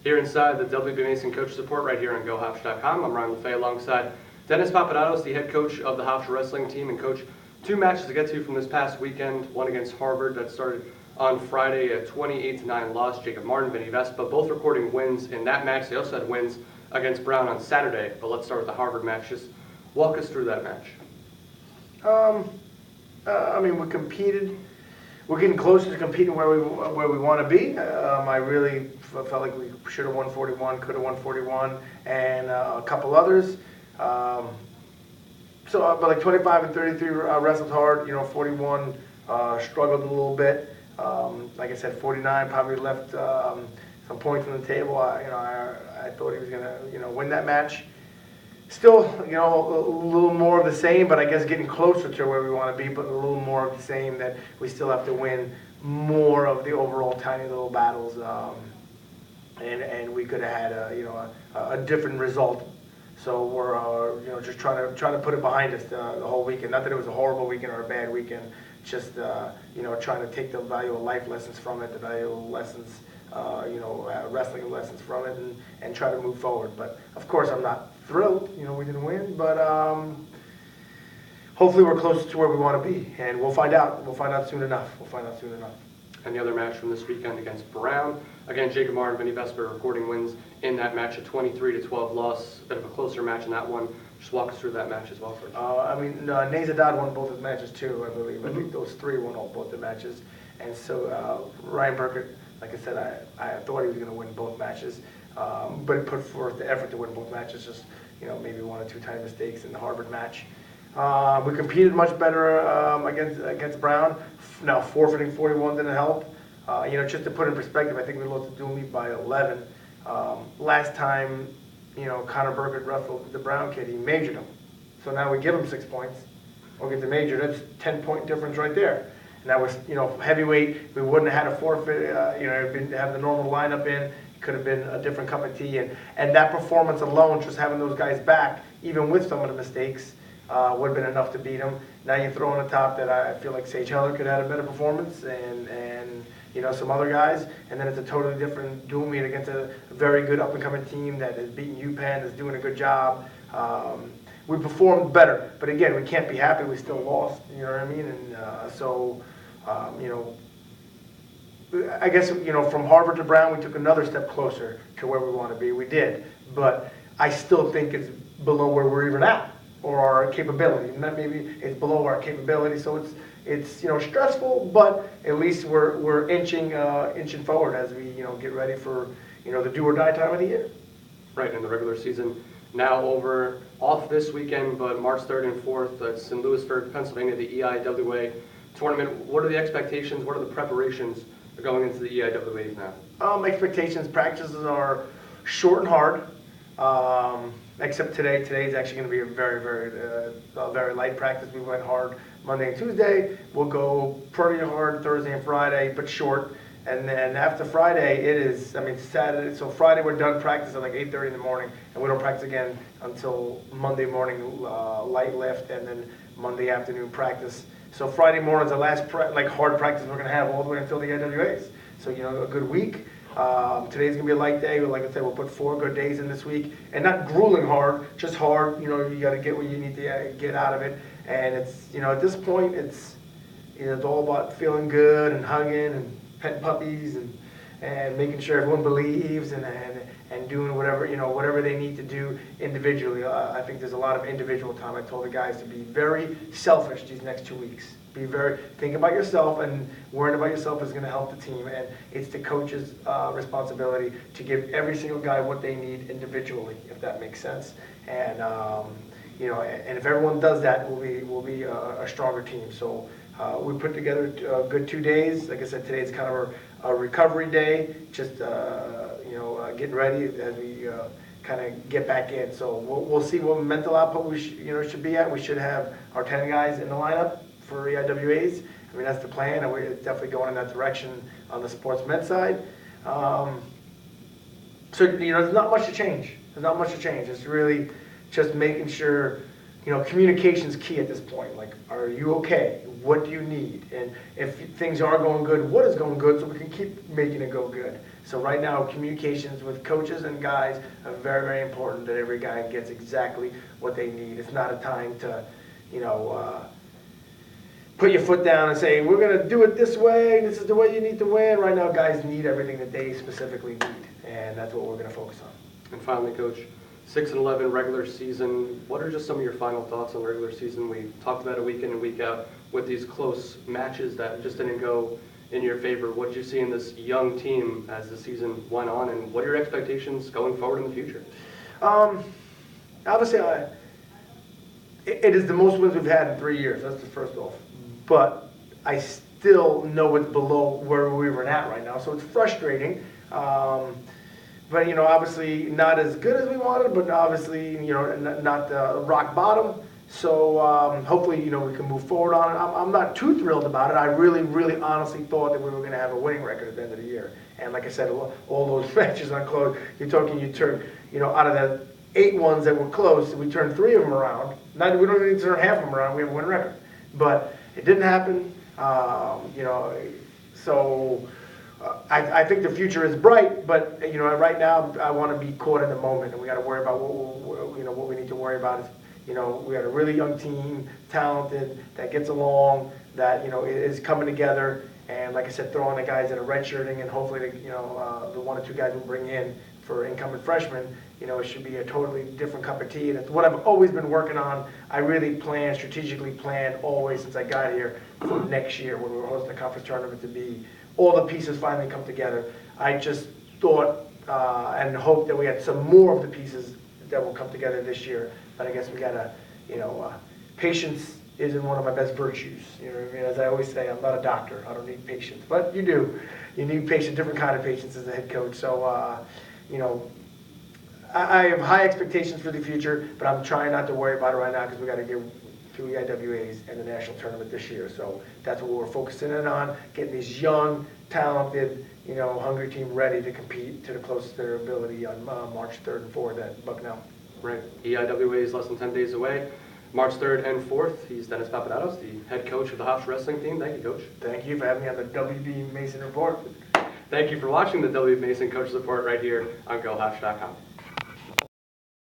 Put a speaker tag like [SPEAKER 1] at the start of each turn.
[SPEAKER 1] Here inside the WB Mason Coach Support right here on GoHofstra.com. I'm Ryan LaFay alongside Dennis Papadatos, the head coach of the Hofstra wrestling team, and coach, two matches to get to from this past weekend. One against Harvard that started on Friday, a 28-9 loss. Jacob Martin, Vinny Vespa, both recording wins in that match. They also had wins against Brown on Saturday, but let's start with the Harvard match. Just walk us through that match.
[SPEAKER 2] We competed. We're getting closer to competing where we want to be. I really felt like we should have won 41, could have won 41, and a couple others. But like 25 and 33 wrestled hard. 41 struggled a little bit. Like I said, 49 probably left some points on the table. I thought he was gonna win that match. Still, a little more of the same, but I guess getting closer to where we want to be, but a little more of the same, that we still have to win more of the overall tiny little battles, and we could have had a different result. So we're just trying to put it behind us the whole weekend. Not that it was a horrible weekend or a bad weekend, just trying to take the valuable life lessons from it, the valuable lessons, wrestling lessons from it, and try to move forward. But of course, I'm not thrilled. We didn't win, but hopefully we're close to where we want to be, and we'll find out. We'll find out soon enough.
[SPEAKER 1] And the other match from this weekend against Brown. Again, Jacob Martin, Vinny Vespa recording wins in that match, a 23-12 loss. A bit of a closer match in that one. Just walk us through that match as well, first.
[SPEAKER 2] Nezadad won both his matches too, I believe. I think those three won both the matches. And so Ryan Burkett, like I said, I thought he was going to win both matches, but he put forth the effort to win both matches. Just maybe one or two tiny mistakes in the Harvard match. We competed much better against Brown. Now forfeiting 41 didn't help. Just to put in perspective, I think we lost to Dooley by 11. Last time, Connor Burkett wrestled the Brown kid, he majored him. So now we give him 6 points, or get the major. That's 10-point difference right there. And that was, heavyweight. We wouldn't have had a forfeit. Have the normal lineup in. It could have been a different cup of tea. And that performance alone, just having those guys back, even with some of the mistakes, would have been enough to beat them. Now you throw on the top that I feel like Sage Heller could have had a better performance, and some other guys, and then it's a totally different dual meet against a very good up-and-coming team that has beaten UPenn, is doing a good job. We performed better, but again, we can't be happy we still lost, you know what I mean? And I guess, from Harvard to Brown, we took another step closer to where we want to be. We did, but I still think it's below where we're even at, or our capability. Not maybe it's below our capability, so it's stressful, but at least we're inching forward as we get ready for the do or die time of the year.
[SPEAKER 1] Right, in the regular season now off this weekend, but March 3rd and 4th, it's in Lewisburg, Pennsylvania, the EIWA tournament. What are the expectations? What are the preparations going into the EIWAs now?
[SPEAKER 2] Expectations, practices are short and hard. Except today. Today's actually going to be a very, very light practice. We went hard Monday and Tuesday. We'll go pretty hard Thursday and Friday, but short. And then after Friday, Saturday. So Friday we're done practice at like 8:30 in the morning, and we don't practice again until Monday morning, light lift, and then Monday afternoon practice. So Friday morning is the last hard practice we're going to have all the way until the IWAs. So a good week. Today's gonna be a light day. Like I said, we'll put 4 good days in this week, and not grueling hard, just hard. You got to get what you need to get out of it. And it's at this point, it's all about feeling good and hugging and petting puppies and making sure everyone believes and doing whatever they need to do individually. I think there's a lot of individual time. I told the guys to be very selfish these next 2 weeks. Think about yourself, and worrying about yourself is going to help the team. And it's the coach's responsibility to give every single guy what they need individually, if that makes sense. And and if everyone does that, we'll be a stronger team. So we put together a good 2 days. Like I said, today's kind of a recovery day, just getting ready as we kind of get back in. So we'll see what mental output we should be at. We should have our 10 guys in the lineup for EIWAs. That's the plan, and we're definitely going in that direction on the sports med side. So there's not much to change. It's really just making sure, communication's key at this point. Like, are you okay? What do you need? And if things are going good, what is going good, so we can keep making it go good. So right now, communications with coaches and guys are very, very important, that every guy gets exactly what they need. It's not a time to, put your foot down and say, we're going to do it this way, this is the way you need to win. Right now, guys need everything that they specifically need, and that's what we're going to focus on.
[SPEAKER 1] And finally, Coach, 6-11 regular season. What are just some of your final thoughts on the regular season? We talked about it week in and week out with these close matches that just didn't go in your favor. What did you see in this young team as the season went on, and what are your expectations going forward in the future?
[SPEAKER 2] Obviously, it is the most wins we've had in 3 years. That's the first off. But I still know it's below where we were at right now, so it's frustrating. But obviously not as good as we wanted, but obviously not the rock bottom. So hopefully we can move forward on it. I'm not too thrilled about it. I really, really honestly thought that we were going to have a winning record at the end of the year. And like I said, all those matches on close, you turn out of the 8 ones that were close, we turned 3 of them around. We don't even need to turn half of them around. We have a winning record, but it didn't happen. So. I think the future is bright, but right now I want to be caught in the moment, and we got to worry about what we need to worry about is we got a really young team, talented, that gets along, that is coming together, and like I said, throwing the guys that are redshirting, and hopefully the 1 or 2 guys we'll bring in for incoming freshmen, it should be a totally different cup of tea, and it's what I've always been working on. I really strategically planned always since I got here for next year when we were hosting the conference tournament to be. All the pieces finally come together. I just thought and hoped that we had some more of the pieces that will come together this year. But I guess we gotta, patience isn't one of my best virtues. You know what I mean? As I always say, I'm not a doctor. I don't need patience, but you do. You need patience, different kind of patience as a head coach. So, I have high expectations for the future, but I'm trying not to worry about it right now because we got to get through EIWAs and the national tournament this year. So that's what we're focusing in on, getting these young, talented, hungry team ready to compete to the closest of their ability on March 3rd and 4th at Bucknell.
[SPEAKER 1] Right. EIWA is less than 10 days away. March 3rd and 4th. He's Dennis Papadatos, the head coach of the Hofstra wrestling team. Thank you, Coach.
[SPEAKER 2] Thank you for having me on the WB Mason Report.
[SPEAKER 1] Thank you for watching the WB Mason Coach Report right here on GoHofstra.com.